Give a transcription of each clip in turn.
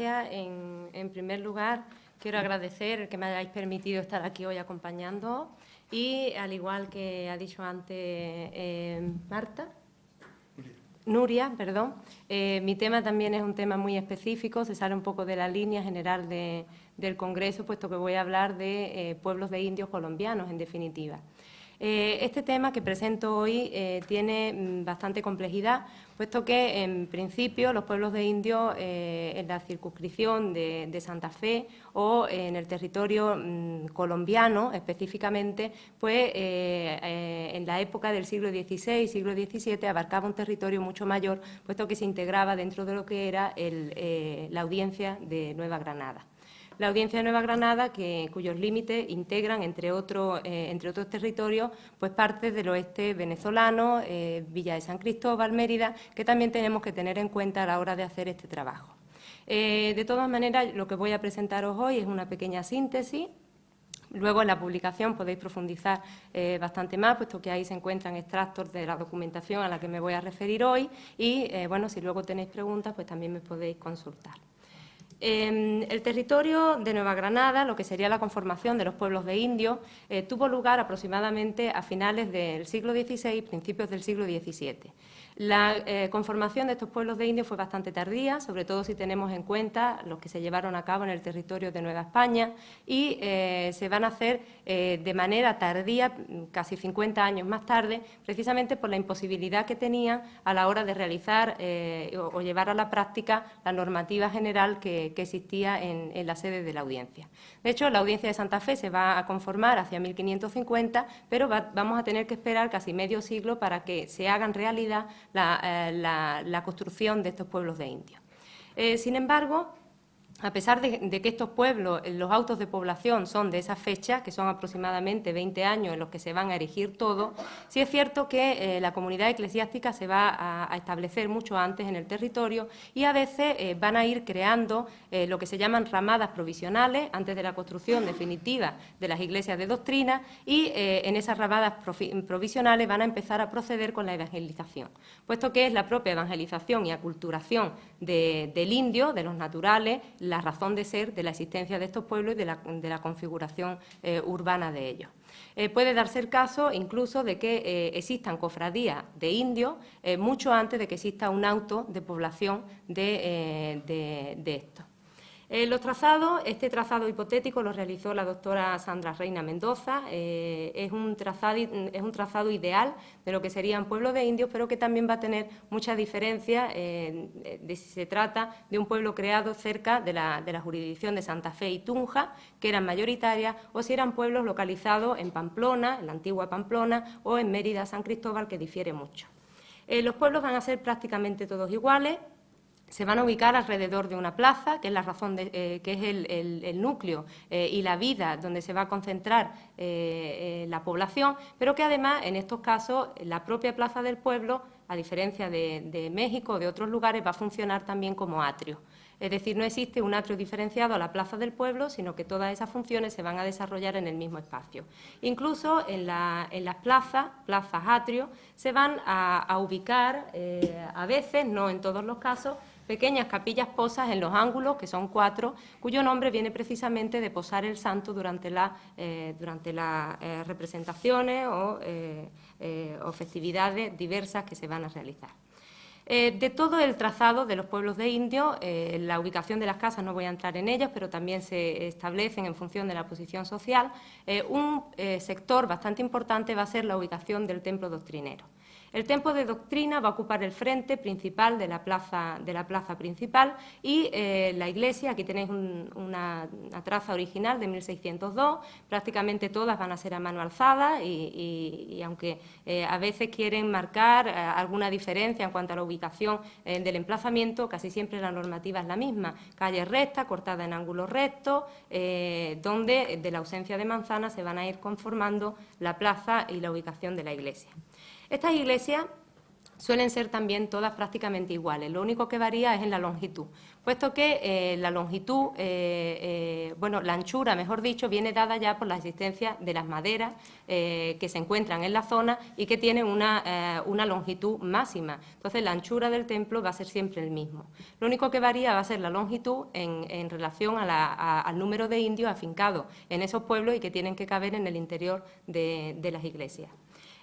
En primer lugar, quiero agradecer que me hayáis permitido estar aquí hoy acompañando y, al igual que ha dicho antes Nuria, perdón, mi tema también es un tema muy específico, se sale un poco de la línea general del Congreso, puesto que voy a hablar de pueblos de indios colombianos, en definitiva. Este tema que presento hoy tiene bastante complejidad, puesto que, en principio, los pueblos de indios en la circunscripción de Santa Fe o en el territorio colombiano, específicamente, pues en la época del siglo XVI y siglo XVII abarcaba un territorio mucho mayor, puesto que se integraba dentro de lo que era la Audiencia de Nueva Granada. La Audiencia de Nueva Granada, cuyos límites integran, entre otros territorios, pues partes del oeste venezolano, Villa de San Cristóbal, Mérida, que también tenemos que tener en cuenta a la hora de hacer este trabajo. De todas maneras, lo que voy a presentaros hoy es una pequeña síntesis. Luego, en la publicación podéis profundizar bastante más, puesto que ahí se encuentran extractos de la documentación a la que me voy a referir hoy y, bueno, si luego tenéis preguntas, pues también me podéis consultar. El territorio de Nueva Granada, lo que sería la conformación de los pueblos de indios, tuvo lugar aproximadamente a finales del siglo XVI y principios del siglo XVII. La conformación de estos pueblos de indios fue bastante tardía, sobre todo si tenemos en cuenta los que se llevaron a cabo en el territorio de Nueva España, y se van a hacer de manera tardía, casi 50 años más tarde, precisamente por la imposibilidad que tenían a la hora de realizar o llevar a la práctica la normativa general que existía en la sede de la audiencia. De hecho, la Audiencia de Santa Fe se va a conformar hacia 1550, pero vamos a tener que esperar casi medio siglo para que se hagan realidad la construcción de estos pueblos de indios. Sin embargo, a pesar de que estos pueblos, los autos de población son de esa fecha, que son aproximadamente 20 años en los que se van a erigir todo, sí es cierto que la comunidad eclesiástica se va a establecer mucho antes en el territorio y a veces van a ir creando lo que se llaman ramadas provisionales antes de la construcción definitiva de las iglesias de doctrina, y en esas ramadas provisionales van a empezar a proceder con la evangelización, puesto que es la propia evangelización y aculturación del indio, de los naturales, la razón de ser de la existencia de estos pueblos y de la configuración urbana de ellos. Puede darse el caso incluso de que existan cofradías de indios mucho antes de que exista un auto de población de estos. Los trazados, este trazado hipotético lo realizó la doctora Sandra Reina Mendoza. Es un trazado ideal de lo que serían pueblos de indios, pero que también va a tener muchas diferencias de si se trata de un pueblo creado cerca de la jurisdicción de Santa Fe y Tunja, que eran mayoritarias, o si eran pueblos localizados en Pamplona, en la antigua Pamplona, o en Mérida, San Cristóbal, que difiere mucho. Los pueblos van a ser prácticamente todos iguales. Se van a ubicar alrededor de una plaza, que es la razón que es el núcleo y la vida donde se va a concentrar la población, pero que además, en estos casos, la propia plaza del pueblo, a diferencia de México o de otros lugares, va a funcionar también como atrio. Es decir, no existe un atrio diferenciado a la plaza del pueblo, sino que todas esas funciones se van a desarrollar en el mismo espacio. Incluso en las plazas atrios, se van a ubicar, a veces, no en todos los casos, pequeñas capillas posas en los ángulos, que son 4, cuyo nombre viene precisamente de posar el santo durante las representaciones o festividades diversas que se van a realizar. De todo el trazado de los pueblos de indios, la ubicación de las casas no voy a entrar en ellas, pero también se establecen en función de la posición social. Un sector bastante importante va a ser la ubicación del templo doctrinero. El templo de doctrina va a ocupar el frente principal de la plaza principal, y la iglesia, aquí tenéis una traza original de 1602, prácticamente todas van a ser a mano alzada y aunque a veces quieren marcar alguna diferencia en cuanto a la ubicación del emplazamiento, casi siempre la normativa es la misma: calle recta, cortada en ángulos rectos, donde de la ausencia de manzanas se van a ir conformando la plaza y la ubicación de la iglesia. Estas iglesias suelen ser también todas prácticamente iguales. Lo único que varía es en la longitud, puesto que la longitud, bueno, la anchura, mejor dicho, viene dada ya por la existencia de las maderas que se encuentran en la zona y que tienen una longitud máxima. Entonces, la anchura del templo va a ser siempre el mismo. Lo único que varía va a ser la longitud en relación al número de indios afincados en esos pueblos y que tienen que caber en el interior de las iglesias.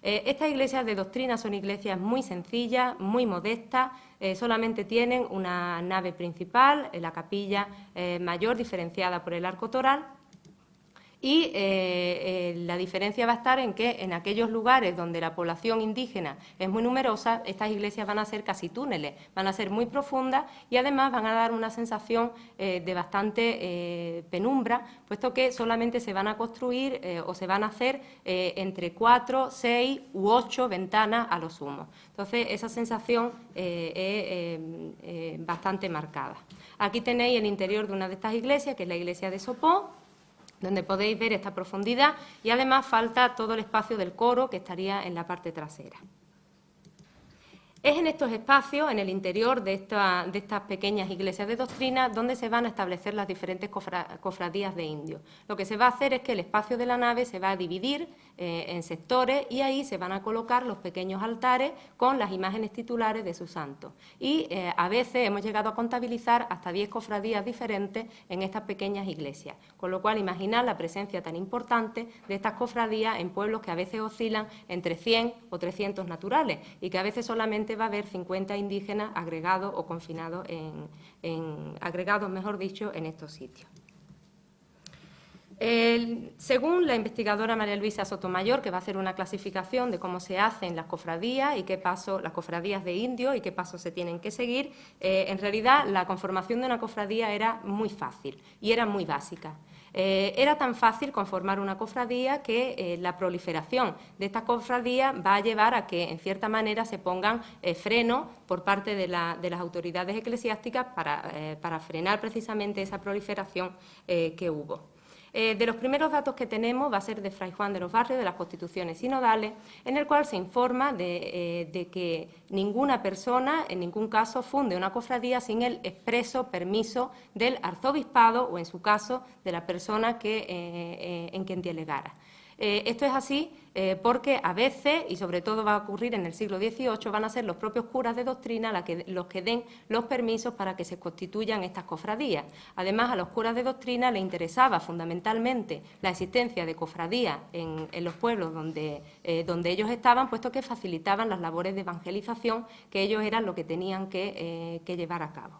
Estas iglesias de doctrina son iglesias muy sencillas, muy modestas, solamente tienen una nave principal, la capilla mayor diferenciada por el arco toral, y la diferencia va a estar en que en aquellos lugares donde la población indígena es muy numerosa, estas iglesias van a ser casi túneles, van a ser muy profundas y además van a dar una sensación de bastante penumbra, puesto que solamente se van a construir o se van a hacer entre 4, 6 u 8 ventanas a lo sumo. Entonces, esa sensación es bastante marcada. Aquí tenéis el interior de una de estas iglesias, que es la iglesia de Sopó, donde podéis ver esta profundidad y además falta todo el espacio del coro que estaría en la parte trasera. Es en estos espacios, en el interior de estas pequeñas iglesias de doctrina, donde se van a establecer las diferentes cofradías de indios. Lo que se va a hacer es que el espacio de la nave se va a dividir en sectores y ahí se van a colocar los pequeños altares con las imágenes titulares de sus santos. Y a veces hemos llegado a contabilizar hasta 10 cofradías diferentes en estas pequeñas iglesias, con lo cual imaginad la presencia tan importante de estas cofradías en pueblos que a veces oscilan entre 100 o 300 naturales y que a veces solamente va a haber 50 indígenas agregados o confinados agregados, mejor dicho, en estos sitios. Según la investigadora María Luisa Sotomayor, que va a hacer una clasificación de cómo se hacen las cofradías y qué pasos, las cofradías de indios y qué pasos se tienen que seguir, en realidad la conformación de una cofradía era muy fácil y era muy básica. Era tan fácil conformar una cofradía que la proliferación de estas cofradías va a llevar a que, en cierta manera, se pongan frenos por parte de las autoridades eclesiásticas para frenar precisamente esa proliferación que hubo. De los primeros datos que tenemos va a ser de Fray Juan de los Barrios, de las Constituciones Sinodales, en el cual se informa de que ninguna persona, en ningún caso, funde una cofradía sin el expreso permiso del arzobispado o, en su caso, de la persona en quien delegara. Esto es así porque a veces, y sobre todo va a ocurrir en el siglo XVIII, van a ser los propios curas de doctrina los que den los permisos para que se constituyan estas cofradías. Además, a los curas de doctrina les interesaba fundamentalmente la existencia de cofradías en los pueblos donde ellos estaban, puesto que facilitaban las labores de evangelización que ellos eran lo que tenían que llevar a cabo.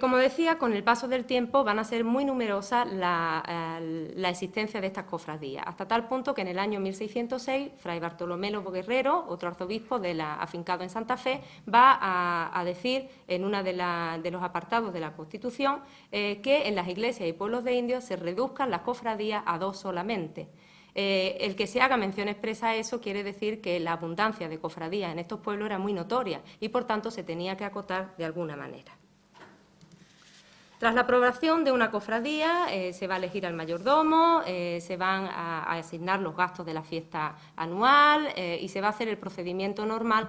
Como decía, con el paso del tiempo van a ser muy numerosas la existencia de estas cofradías, hasta tal punto que en el año 1606 Fray Bartolomé Lobo Guerrero, otro arzobispo afincado en Santa Fe, va a decir en uno de los apartados de la Constitución que en las iglesias y pueblos de indios se reduzcan las cofradías a 2 solamente. El que se haga mención expresa a eso quiere decir que la abundancia de cofradías en estos pueblos era muy notoria y, por tanto, se tenía que acotar de alguna manera. Tras la aprobación de una cofradía, se va a elegir al mayordomo, se van a asignar los gastos de la fiesta anual y se va a hacer el procedimiento normal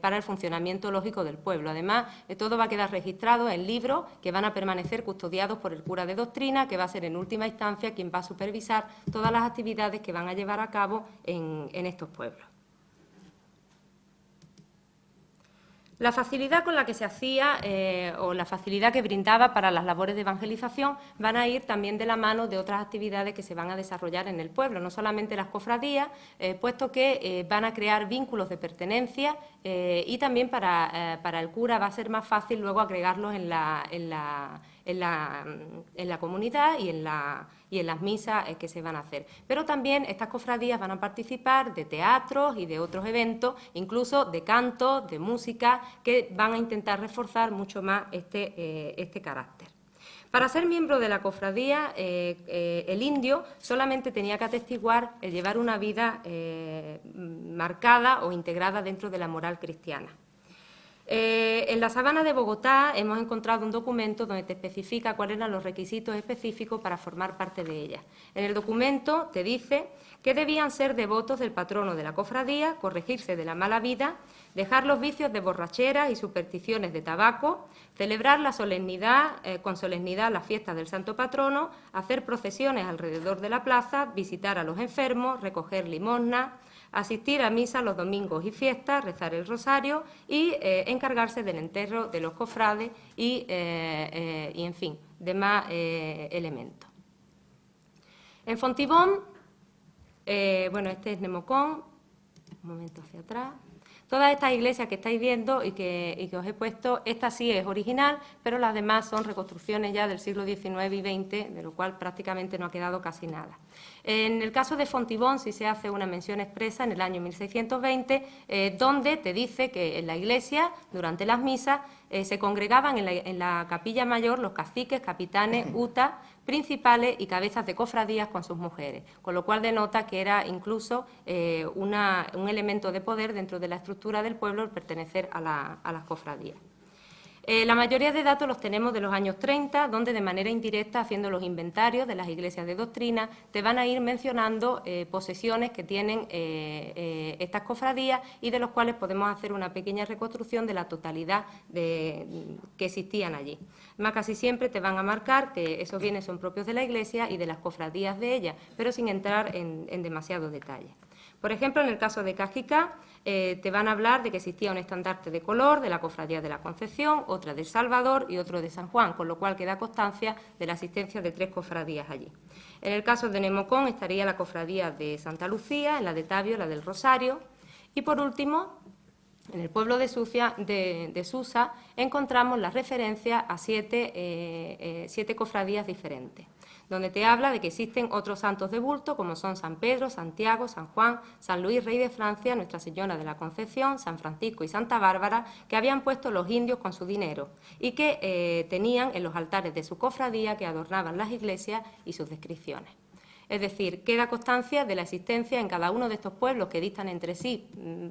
para el funcionamiento lógico del pueblo. Además, todo va a quedar registrado en libros que van a permanecer custodiados por el cura de doctrina, que va a ser en última instancia quien va a supervisar todas las actividades que van a llevar a cabo en estos pueblos. La facilidad con la que se hacía o la facilidad que brindaba para las labores de evangelización van a ir también de la mano de otras actividades que se van a desarrollar en el pueblo, no solamente las cofradías, puesto que van a crear vínculos de pertenencia y también para el cura va a ser más fácil luego agregarlos en la comunidad y en las misas que se van a hacer. Pero también estas cofradías van a participar de teatros y de otros eventos, incluso de canto, de música, que van a intentar reforzar mucho más este carácter. Para ser miembro de la cofradía, el indio solamente tenía que atestiguar el llevar una vida marcada o integrada dentro de la moral cristiana. En la Sabana de Bogotá hemos encontrado un documento donde te especifica cuáles eran los requisitos específicos para formar parte de ella. En el documento te dice que debían ser devotos del patrono de la cofradía, corregirse de la mala vida, dejar los vicios de borrachera y supersticiones de tabaco, celebrar con solemnidad las fiestas del santo patrono, hacer procesiones alrededor de la plaza, visitar a los enfermos, recoger limosna, asistir a misa los domingos y fiestas, rezar el rosario y encargarse del entierro de los cofrades y en fin, demás elementos. En Fontibón, bueno, este es Nemocón, un momento hacia atrás. Todas estas iglesias que estáis viendo y que os he puesto, esta sí es original, pero las demás son reconstrucciones ya del siglo XIX y XX, de lo cual prácticamente no ha quedado casi nada. En el caso de Fontibón sí se hace una mención expresa en el año 1620, donde te dice que en la iglesia, durante las misas, se congregaban en la capilla mayor los caciques, capitanes, utas, principales y cabezas de cofradías con sus mujeres, con lo cual denota que era incluso un elemento de poder dentro de la estructura del pueblo el pertenecer a las cofradías. La mayoría de datos los tenemos de los años 30, donde de manera indirecta, haciendo los inventarios de las iglesias de doctrina, te van a ir mencionando posesiones que tienen estas cofradías y de los cuales podemos hacer una pequeña reconstrucción de la totalidad que existían allí. Además, casi siempre te van a marcar que esos bienes son propios de la iglesia y de las cofradías de ella, pero sin entrar en demasiados detalles. Por ejemplo, en el caso de Cajicá, te van a hablar de que existía un estandarte de color de la Cofradía de la Concepción, otra de Salvador y otro de San Juan, con lo cual queda constancia de la existencia de 3 cofradías allí. En el caso de Nemocón estaría la Cofradía de Santa Lucía, en la de Tabio, la del Rosario, y por último, en el pueblo de Susa encontramos la referencia a 7 cofradías diferentes, donde te habla de que existen otros santos de bulto, como son San Pedro, Santiago, San Juan, San Luis, rey de Francia, Nuestra Señora de la Concepción, San Francisco y Santa Bárbara, que habían puesto los indios con su dinero y que tenían en los altares de su cofradía que adornaban las iglesias y sus descripciones. Es decir, queda constancia de la existencia en cada uno de estos pueblos que distan entre sí,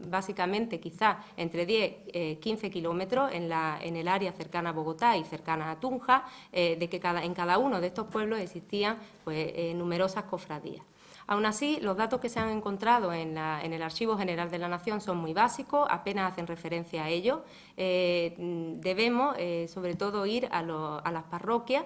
básicamente quizá entre 10 15 kilómetros en el área cercana a Bogotá y cercana a Tunja, de que en cada uno de estos pueblos existían pues, numerosas cofradías. Aún así, los datos que se han encontrado en el Archivo General de la Nación son muy básicos, apenas hacen referencia a ello. Debemos, sobre todo, ir a las parroquias,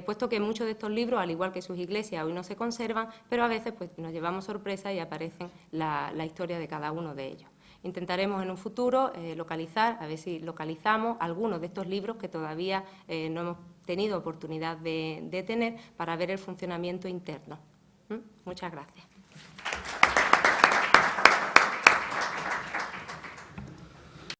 puesto que muchos de estos libros, al igual que sus iglesias, hoy no se conservan, pero a veces pues, nos llevamos sorpresa y aparecen la historia de cada uno de ellos. Intentaremos en un futuro localizar, a ver si localizamos algunos de estos libros que todavía no hemos tenido oportunidad de tener para ver el funcionamiento interno. Muchas gracias.